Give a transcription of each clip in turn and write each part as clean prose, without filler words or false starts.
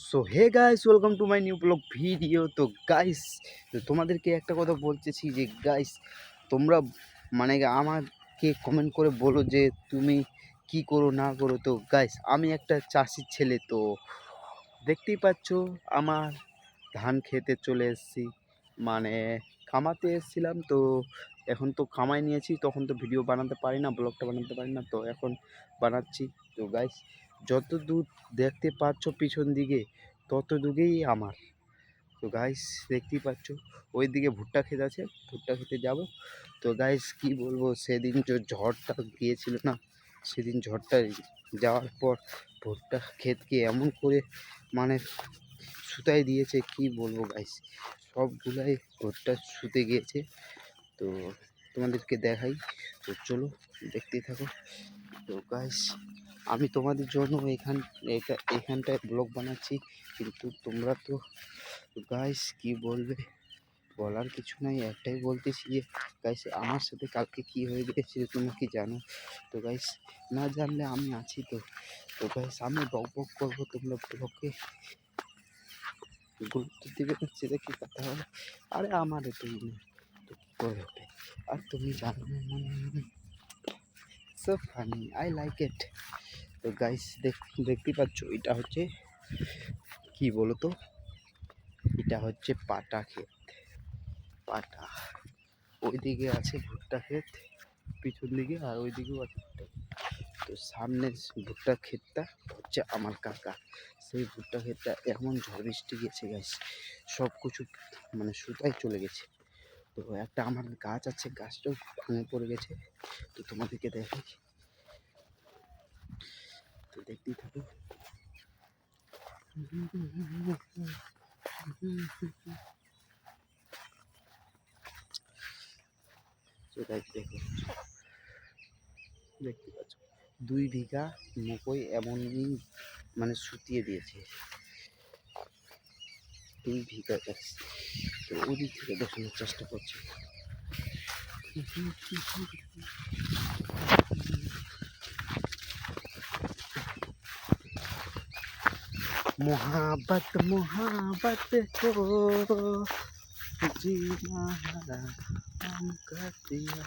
So hey guys, welcome to my new vlog video. তো guys, তোমাদেরকে একটা কথা বলতেছি যে গাইস, তোমরা মানে আমাকে কমেন্ট করে বলো যে তুমি কি করো না করো। তো গাইস, আমি একটা চাষির ছেলে, তো দেখতেই পাচ্ছ আমার ধান খেতে চলে এসেছি, মানে কামাতে এসেছিলাম। তো এখন তো কামাই নিয়েছি, তখন তো ভিডিও বানাতে পারি না, ব্লগটা বানাতে পারি না, তো এখন বানাচ্ছি। তো গাইস, যত দূর দেখতে পাচ্ছ পিছন দিকে, তত দূরেই আমার। তো গাইস, দেখতেই পাচ্ছ ওই দিকে ভুট্টা ক্ষেত আছে, ভুট্টা খেতে যাব। তো গাইস কি বলবো, সেদিন যে ঝড়টা গিয়েছিল না, সেদিন ঝড়টা যাওয়ার পর ভুট্টা ক্ষেতকে এমন করে মানে শুতাই দিয়েছে, কি বলবো গাইস, সবগুলাই ভুট্টা শুতে গিয়েছে। তো তোমাদেরকে দেখাই, তো চলো দেখতেই থাকো। তো গাইস, আমি তোমাদের জন্য এখানটায় ব্লগ বানাচ্ছি, কিন্তু তোমরা তো গাইস কি বলবে, বলার কিছু নাই, একটাই বলতেছি যে গাইস আমার সাথে কালকে কি হয়ে গেছিল তোমরা কি জানো? তো গাইস, না জানলে আমি আছি তো। তো গাইস, আমি বক বক করবো, তোমরা ব্লগকে গুরুত্ব দিবে না, সেটা কি কথা হলো? আরে আমার তুমি তো কি করে হবে, আর তুমি জানো না, মানে so funny, I like it. তো গাইস, দেখতে পাচ্ছ এটা হচ্ছে কি বলো তো, এটা হচ্ছে পাটা ক্ষেত। পাটা ওইদিকে আছে ভুট্টা ক্ষেত পিছন দিকে, আর ওইদিকেও আছে ভুট্টা ক্ষেত। তো সামনের ভুট্টা ক্ষেতটা হচ্ছে আমার কাকা। সেই ভুট্টা ক্ষেতটা এমন ঝড় বৃষ্টি গেছে গাইস, সব কিছু মানে সুতায় চলে গেছে। তো একটা আমার গাছ আছে, গাছটাও ভেঙে পড়ে গেছে। তো তোমাদেরকে দেখাই, তো দেখতেই থাকো। তো দেখো, দেখতে পাচ্ছ 2 বিঘা মকই এমনই মানে শুতিয়ে দিয়েছে, 2 বিঘা গাছ। তো ওদিক থেকে দেখানোর চেষ্টা করছি। मोहब्बत मोहब्बत को जीना हराम कर दिया।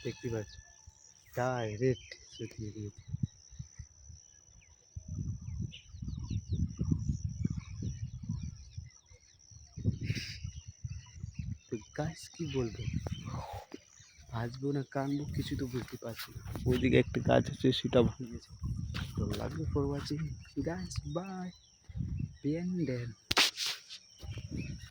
দেখতে পাচ্ছ ডাইরেক্ট শুকিয়ে দিয়েছে। তো গাছ কি বলবো, ভাজবো না কানবো কিছু তো বুঝতে পারছি না। ওইদিকে একটা গাছ আছে, সেটা ভেঙে গেছে। তো লাগবে ফর ওয়াচিং গাইস, বাই, বিএন দেন।